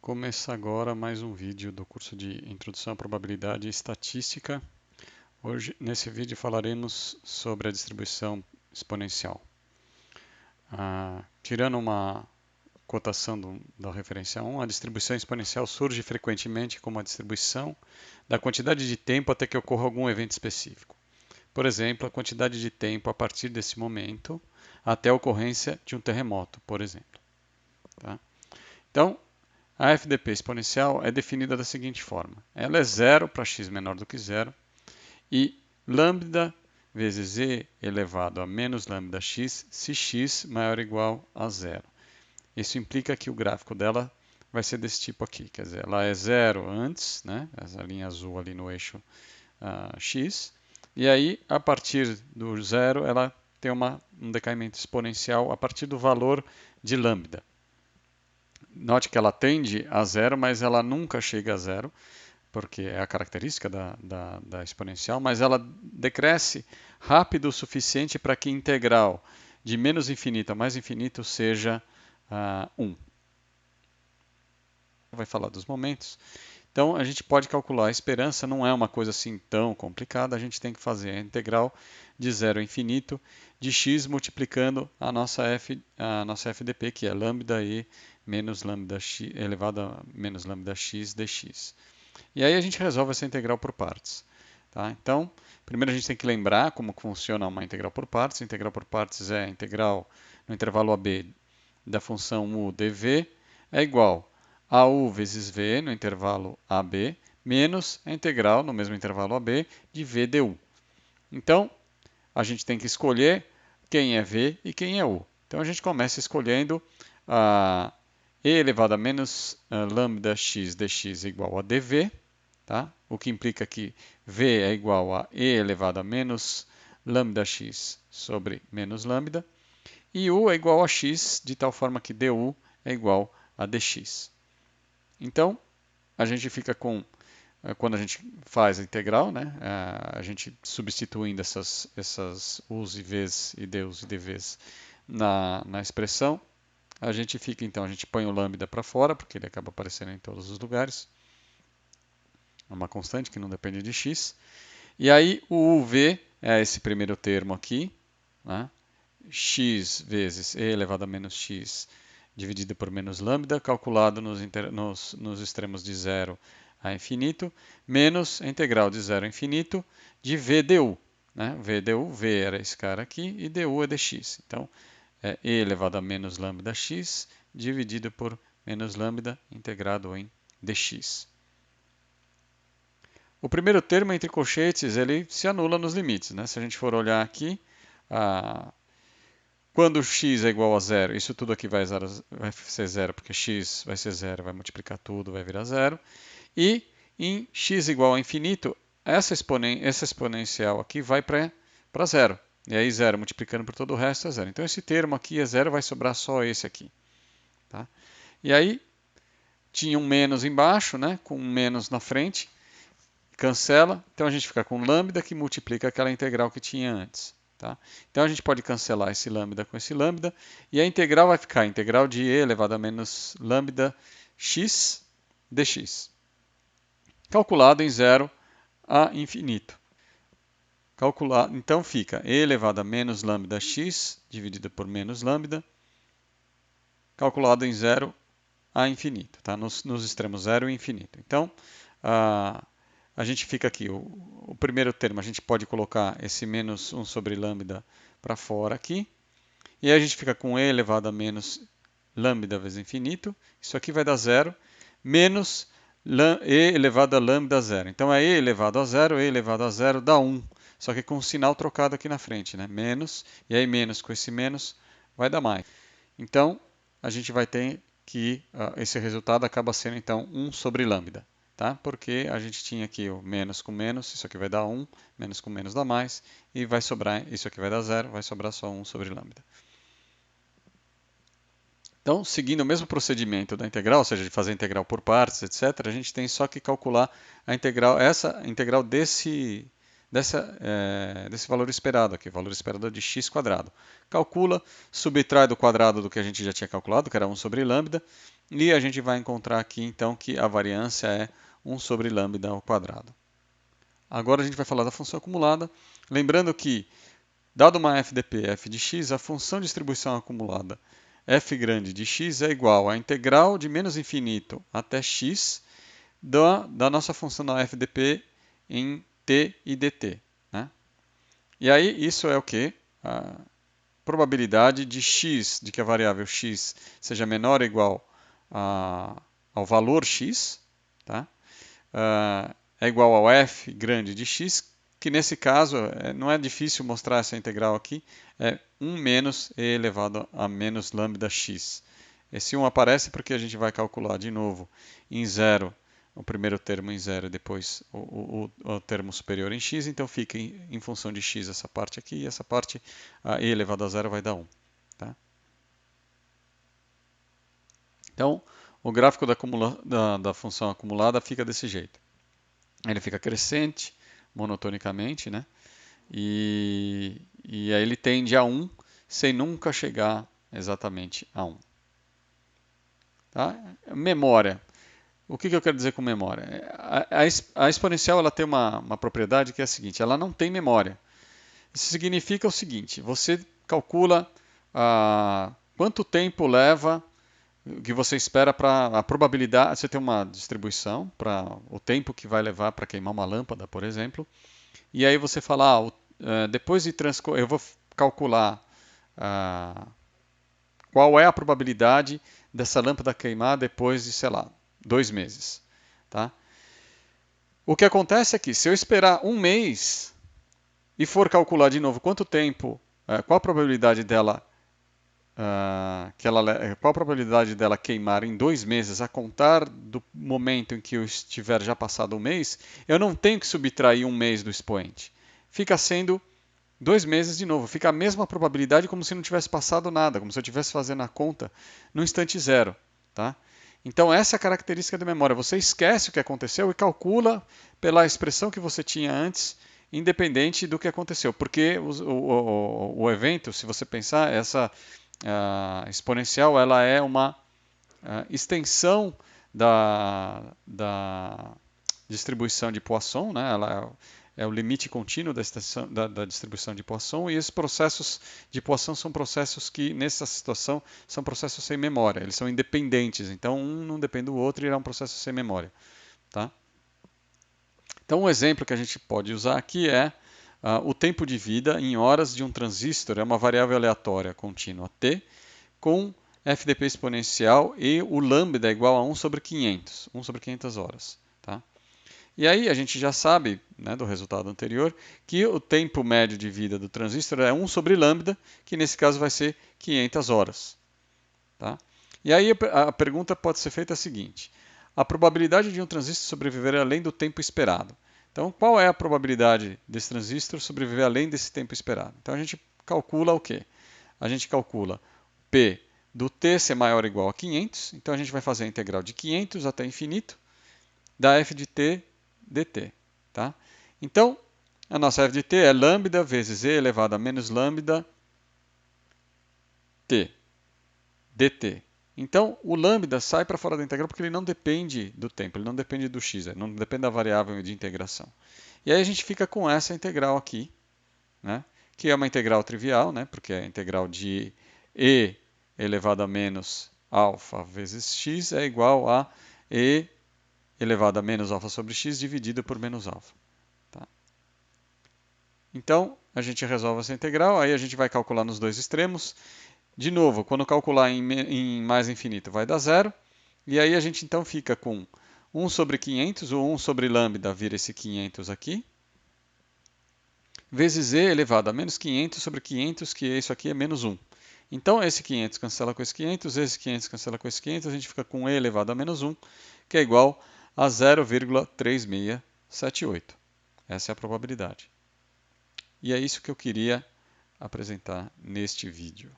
Começa agora mais um vídeo do curso de Introdução à Probabilidade e Estatística. Hoje, nesse vídeo, falaremos sobre a distribuição exponencial. Tirando uma cotação da referência 1, a distribuição exponencial surge frequentemente como a distribuição da quantidade de tempo até que ocorra algum evento específico. Por exemplo, a quantidade de tempo a partir desse momento até a ocorrência de um terremoto, por exemplo. Tá? Então, a FDP exponencial é definida da seguinte forma. Ela é zero para x menor do que zero e lambda vezes e elevado a menos lambda x se x maior ou igual a zero. Isso implica que o gráfico dela vai ser desse tipo aqui, quer dizer, ela é zero antes, né, essa linha azul ali no eixo x, e aí a partir do zero ela tem um decaimento exponencial a partir do valor de lambda. Note que ela tende a zero, mas ela nunca chega a zero, porque é a característica da exponencial, mas ela decresce rápido o suficiente para que a integral de menos infinito a mais infinito seja 1. Vai falar dos momentos. Então, a gente pode calcular a esperança, não é uma coisa assim tão complicada, a gente tem que fazer a integral de zero a infinito de x multiplicando a nossa FDP, que é lambda e menos lambda x elevado a menos lambda x dx. E aí a gente resolve essa integral por partes. Tá? Então, primeiro a gente tem que lembrar como funciona uma integral por partes. A integral por partes é a integral no intervalo AB da função u dv é igual a u vezes v no intervalo AB menos a integral no mesmo intervalo AB de v du. Então, a gente tem que escolher quem é v e quem é u. Então, a gente começa escolhendo e elevado a menos lambda x dx igual a dv, tá? O que implica que v é igual a e elevado a menos lambda x sobre menos lambda, e u é igual a x, de tal forma que du é igual a dx. Então, a gente fica com, quando a gente faz a integral, né, a gente substituindo essas u's e v's e du's e dv's na expressão, a gente fica, então, a gente põe o lambda para fora, porque ele acaba aparecendo em todos os lugares. É uma constante que não depende de x. E aí o uv é esse primeiro termo aqui, né? X vezes e elevado a menos x dividido por menos lambda, calculado nos extremos de 0 a infinito, menos a integral de 0 a infinito de v du. Né? V du, v era esse cara aqui, e du é dx. Então, é e elevado a menos lambda x dividido por menos lambda integrado em dx. O primeiro termo entre colchetes ele se anula nos limites. Né? Se a gente for olhar aqui, quando x é igual a zero, isso tudo aqui vai ser zero, porque x vai ser zero, vai multiplicar tudo, vai virar zero. E em x igual a infinito, essa exponencial aqui vai para zero. E aí zero multiplicando por todo o resto é zero. Então esse termo aqui é zero, vai sobrar só esse aqui. Tá? E aí tinha um menos embaixo, né, com um menos na frente, cancela, então a gente fica com lambda que multiplica aquela integral que tinha antes. Tá? Então a gente pode cancelar esse lambda com esse lambda, e a integral vai ficar a integral de e elevado a menos lambda x dx, calculado em 0 a infinito. Então fica e elevado a menos lambda x dividido por menos lambda, calculado em 0 a infinito, tá? nos extremos 0 e infinito. Então, a gente fica aqui, o primeiro termo, a gente pode colocar esse menos 1 sobre lambda para fora aqui. E aí a gente fica com e elevado a menos lambda vezes infinito. Isso aqui vai dar zero, menos e elevado a lambda zero. Então é e elevado a zero, e elevado a zero dá 1. Só que com um sinal trocado aqui na frente, né? Menos, e aí menos com esse menos vai dar mais. Então, a gente vai ter que esse resultado acaba sendo então 1 sobre lambda. Tá? Porque a gente tinha aqui o menos com menos, isso aqui vai dar 1, menos com menos dá mais, e vai sobrar, isso aqui vai dar 0, vai sobrar só 1 sobre lambda. Então, seguindo o mesmo procedimento da integral, ou seja, de fazer a integral por partes, etc., a gente tem só que calcular a integral, essa integral desse valor esperado aqui, o valor esperado de x². Calcula, subtrai do quadrado do que a gente já tinha calculado, que era 1 sobre lambda, E a gente vai encontrar aqui, então, que a variância é 1 sobre lambda ao quadrado. Agora a gente vai falar da função acumulada. Lembrando que, dado uma FDP f de x, a função de distribuição acumulada f grande de x é igual à integral de menos infinito até x da nossa função da FDP em t e dt. Né? E aí, isso é o quê? A probabilidade de x, de que a variável x seja menor ou igual ao valor x, tá? É igual ao f grande de x, que nesse caso não é difícil mostrar essa integral aqui, é 1 menos e elevado a menos lambda x. Esse 1 aparece porque a gente vai calcular de novo em zero, o primeiro termo em zero e depois o termo superior em x, então fica em função de x essa parte aqui, e essa parte e elevado a zero vai dar 1. Tá? Então, o gráfico da função acumulada fica desse jeito. Ele fica crescente, monotonicamente, né? E aí ele tende a 1 sem nunca chegar exatamente a 1. Tá? Memória. O que eu quero dizer com memória? A exponencial ela tem uma propriedade que é a seguinte, ela não tem memória. Isso significa o seguinte, você calcula quanto tempo leva, o que você espera para a probabilidade, você tem uma distribuição para o tempo que vai levar para queimar uma lâmpada, por exemplo, e aí você fala, depois de transcorrer, eu vou calcular qual é a probabilidade dessa lâmpada queimar depois de, sei lá, 2 meses. Tá? O que acontece é que se eu esperar um mês e for calcular de novo quanto tempo, qual a probabilidade dela qual a probabilidade dela queimar em 2 meses a contar do momento em que eu estiver já passado um mês, eu não tenho que subtrair um mês do expoente. Fica sendo 2 meses de novo. Fica a mesma probabilidade como se não tivesse passado nada, como se eu estivesse fazendo a conta no instante zero. Tá? Então essa é a característica da memória. Você esquece o que aconteceu e calcula pela expressão que você tinha antes, independente do que aconteceu. Porque o evento, se você pensar, essa exponencial ela é uma extensão da distribuição de Poisson, né? Ela é o limite contínuo da distribuição de Poisson, e esses processos de Poisson são processos que, nessa situação, são processos sem memória, eles são independentes, então um não depende do outro e é um processo sem memória. Tá? Então, um exemplo que a gente pode usar aqui é o tempo de vida em horas de um transistor, é uma variável aleatória contínua t, com FDP exponencial e o lambda é igual a 1 sobre 500, 1 sobre 500 horas. Tá? E aí a gente já sabe, né, do resultado anterior, que o tempo médio de vida do transistor é 1 sobre lambda, que nesse caso vai ser 500 horas. Tá? E aí a pergunta pode ser feita a seguinte, a probabilidade de um transistor sobreviver além do tempo esperado. Então, qual é a probabilidade desse transistor sobreviver além desse tempo esperado? Então, a gente calcula o quê? A gente calcula P do t ser maior ou igual a 500, então a gente vai fazer a integral de 500 até infinito, da f de t dt. Tá? Então, a nossa f de t é lambda vezes e elevado a menos lambda t dt. Então, o lambda sai para fora da integral porque ele não depende do tempo, ele não depende do x, não depende da variável de integração. E aí a gente fica com essa integral aqui, né, que é uma integral trivial, né, porque é a integral de e elevado a menos alfa vezes x é igual a e elevado a menos alfa sobre x dividido por menos alfa. Tá? Então, a gente resolve essa integral, aí a gente vai calcular nos dois extremos. De novo, quando calcular em mais infinito vai dar zero, e aí a gente então fica com 1 sobre 500, ou 1 sobre lambda vira esse 500 aqui, vezes e elevado a menos 500 sobre 500, que isso aqui é menos 1. Então, esse 500 cancela com esse 500, esse 500 cancela com esse 500, a gente fica com e elevado a menos 1, que é igual a 0,3678. Essa é a probabilidade. E é isso que eu queria apresentar neste vídeo.